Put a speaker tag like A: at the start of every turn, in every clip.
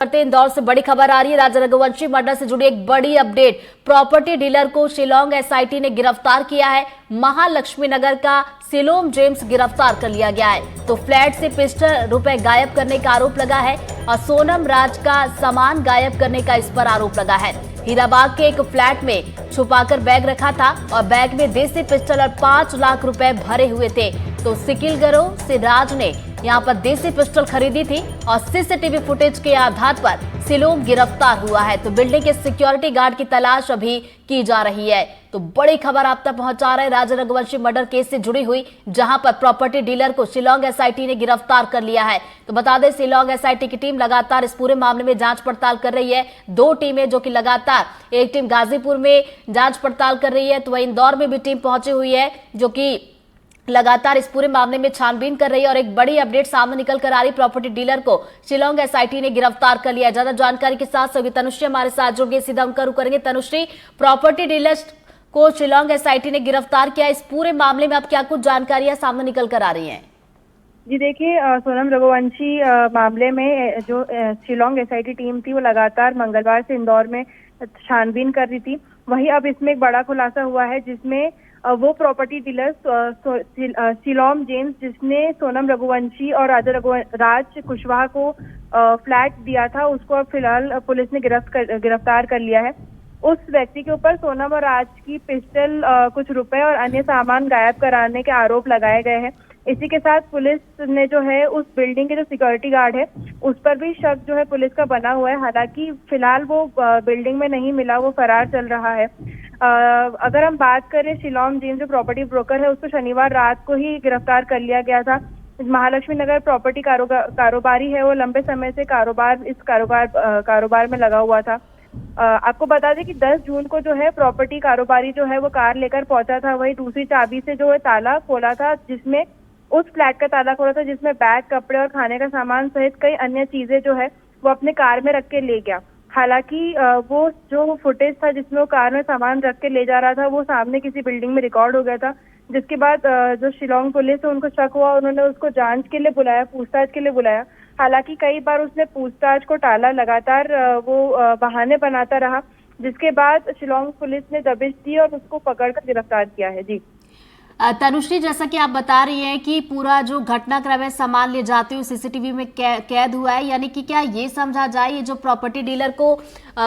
A: करते इंदौर से बड़ी खबर आ रही है। राजा रघुवंशी मर्डर से जुड़ी एक बड़ी अपडेट। प्रॉपर्टी डीलर को शिलांग एसआईटी ने गिरफ्तार किया है। महालक्ष्मी नगर का सिलोम जेम्स गिरफ्तार कर लिया गया है। तो फ्लैट से पिस्टल रुपए गायब करने का आरोप लगा है और सोनम राज का सामान गायब करने का इस पर आरोप लगा है। हीराबाग के एक फ्लैट में छुपाकर बैग रखा था और बैग में देसी पिस्टल और 5 लाख रुपए भरे हुए थे। तो सिकिलगरो से राज ने यहां पर देसी पिस्टल खरीदी थी और सीसीटीवी फुटेज के आधार पर सिलोम गिरफ्तार हुआ है। तो बिल्डिंग के सिक्योरिटी गार्ड की तलाश अभी की जा रही है। तो बड़ी खबर आप तक पहुंचा रहे राजा रघुवंशी मर्डर केस से जुड़ी हुई, जहां पर प्रॉपर्टी डीलर को शिलांग एसआईटी ने गिरफ्तार कर लिया है। तो बता दें, शिलांग एसआईटी की टीम लगातार इस पूरे मामले में जांच पड़ताल कर रही है। 2 टीमें जो कि लगातार, एक टीम गाजीपुर में जांच पड़ताल कर रही है, तो वहीं इंदौर में भी टीम पहुंची हुई है जो कि लगातार इस पूरे मामले में छानबीन कर रही है। और एक बड़ी अपडेट सामने निकल कर आ रही, प्रॉपर्टी डीलर को शिलांग एसआईटी ने गिरफ्तार कर लिया। ज्यादा जानकारी के साथ सभी तनुश्री हमारे साथ जुड़ गए, सीधा उनका रुख करेंगे। तनुश्री, प्रॉपर्टी डीलर को शिलांग एसआईटी ने गिरफ्तार किया, इस पूरे मामले में अब क्या कुछ जानकारियां सामने निकल कर आ रही हैं?
B: जी देखिए, सोनम रघुवंशी मामले में जो शिलांग एसआईटी टीम थी वो लगातार मंगलवार से इंदौर में छानबीन कर रही थी। वहीं अब इसमें एक बड़ा खुलासा हुआ है जिसमें वो प्रॉपर्टी डीलर सिलोम जेम्स, जिसने सोनम रघुवंशी और राज कुशवाहा को फ्लैट दिया था, उसको अब फिलहाल पुलिस ने गिरफ्तार कर लिया है। उस व्यक्ति के ऊपर सोनम और राज की पिस्टल, कुछ रुपए और अन्य सामान गायब कराने के आरोप लगाए गए हैं। इसी के साथ पुलिस ने जो है उस बिल्डिंग के जो सिक्योरिटी गार्ड है उस पर भी शक जो है पुलिस का बना हुआ है। हालांकि फिलहाल वो बिल्डिंग में नहीं मिला, वो फरार चल रहा है। अगर हम बात करें, शिलांग जेम्स जो प्रॉपर्टी ब्रोकर है उसको शनिवार रात को ही गिरफ्तार कर लिया गया था। महालक्ष्मी नगर प्रॉपर्टी कारोबारी है, वो लंबे समय से कारोबार में लगा हुआ था। आपको बता दें कि 10 जून को जो है प्रॉपर्टी कारोबारी जो है वो कार लेकर पहुंचा था। वही दूसरी चाबी से जो है ताला खोला था, जिसमें उस फ्लैट का ताला खोला था जिसमें बैग, कपड़े और खाने का सामान सहित कई अन्य चीजें जो है वो अपने कार में रख के ले गया। हालांकि वो जो फुटेज था जिसमें वो कार में सामान रख के ले जा रहा था वो सामने किसी बिल्डिंग में रिकॉर्ड हो गया था, जिसके बाद जो शिलांग पुलिस है उनको शक हुआ, उन्होंने उसको जांच के लिए बुलाया, पूछताछ के लिए बुलाया। हालांकि कई बार उसने पूछताछ को टाला, लगातार वो बहाने बनाता रहा, जिसके बाद शिलांग पुलिस ने दबिश दी और उसको पकड़कर गिरफ्तार किया है। जी
A: तनुश्री, जैसा कि आप बता रही हैं कि पूरा जो घटनाक्रम है, सामान ले जाते हुए सीसीटीवी में कैद हुआ है, यानी कि क्या ये समझा जाए ये जो प्रॉपर्टी डीलर को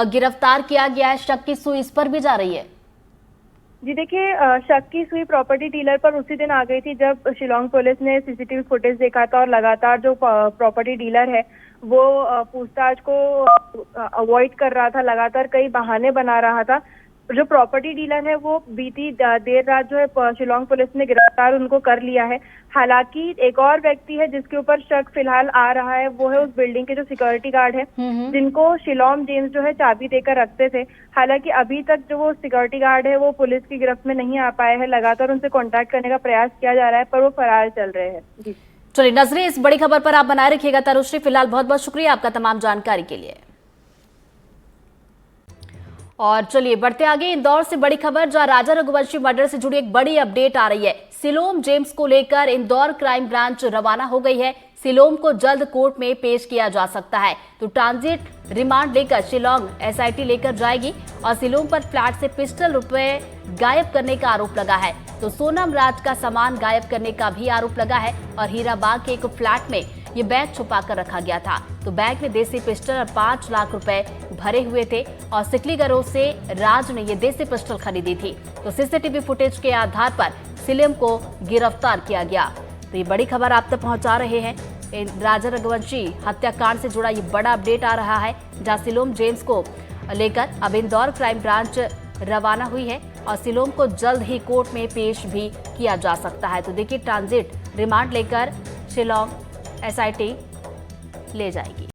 A: गिरफ्तार किया गया है, शक की सुई इस पर भी जा रही है?
B: जी देखिए, शक की सुई प्रॉपर्टी डीलर पर उसी दिन आ गई थी जब शिलांग पुलिस ने सीसीटीवी फुटेज देखा था और लगातार जो प्रॉपर्टी डीलर है वो पूछताछ को अवॉइड कर रहा था, लगातार कई बहाने बना रहा था। जो प्रॉपर्टी डीलर है वो बीती देर रात जो है शिलांग पुलिस ने गिरफ्तार उनको कर लिया है। हालांकि एक और व्यक्ति है जिसके ऊपर शक फिलहाल आ रहा है, वो है उस बिल्डिंग के जो सिक्योरिटी गार्ड है जिनको शिलांग जेम्स जो है चाबी देकर रखते थे। हालांकि अभी तक जो वो सिक्योरिटी गार्ड है वो पुलिस की गिरफ्त में नहीं आ पाए हैं। लगातार उनसे कॉन्टैक्ट करने का प्रयास किया जा रहा है पर वो फरार चल रहे हैं। जी
A: चलिए, नजरें इस बड़ी खबर पर आप बनाए रखिएगा। तनुश्री, फिलहाल बहुत बहुत शुक्रिया आपका तमाम जानकारी के लिए। और चलिए बढ़ते आगे, इंदौर से बड़ी खबर, जहां राजा रघुवंशी मर्डर से जुड़ी एक बड़ी अपडेट आ रही है। सिलोम जेम्स को लेकर इंदौर क्राइम ब्रांच रवाना हो गई है। सिलोम को जल्द कोर्ट में पेश किया जा सकता है। तो ट्रांजिट रिमांड लेकर शिलांग एसआईटी लेकर जाएगी और सिलोम पर फ्लैट से पिस्टल रुपए गायब करने का आरोप लगा है। तो सोनम राज का सामान गायब करने का भी आरोप लगा है और हीराबाग के एक फ्लैट में ये बैग छुपा कर रखा गया था। तो बैग में देसी पिस्टल और 5 लाख रुपए भरे हुए थे और सिकलीगरों से राज ने ये देसी पिस्टल खरीदी थी। तो सीसीटीवी फुटेज के आधार पर सिलोम को गिरफ्तार किया गया। तो ये बड़ी खबर आप तक पहुंचा रहे हैं। राजा रघुवंशी हत्याकांड से जुड़ा ये बड़ा अपडेट आ रहा है, जहां सिलोम जेम्स को लेकर अब इंदौर क्राइम ब्रांच रवाना हुई है और सिलोम को जल्द ही कोर्ट में पेश भी किया जा सकता है। तो देखिए, ट्रांजिट रिमांड लेकर शिलांग एसआईटी ले जाएगी।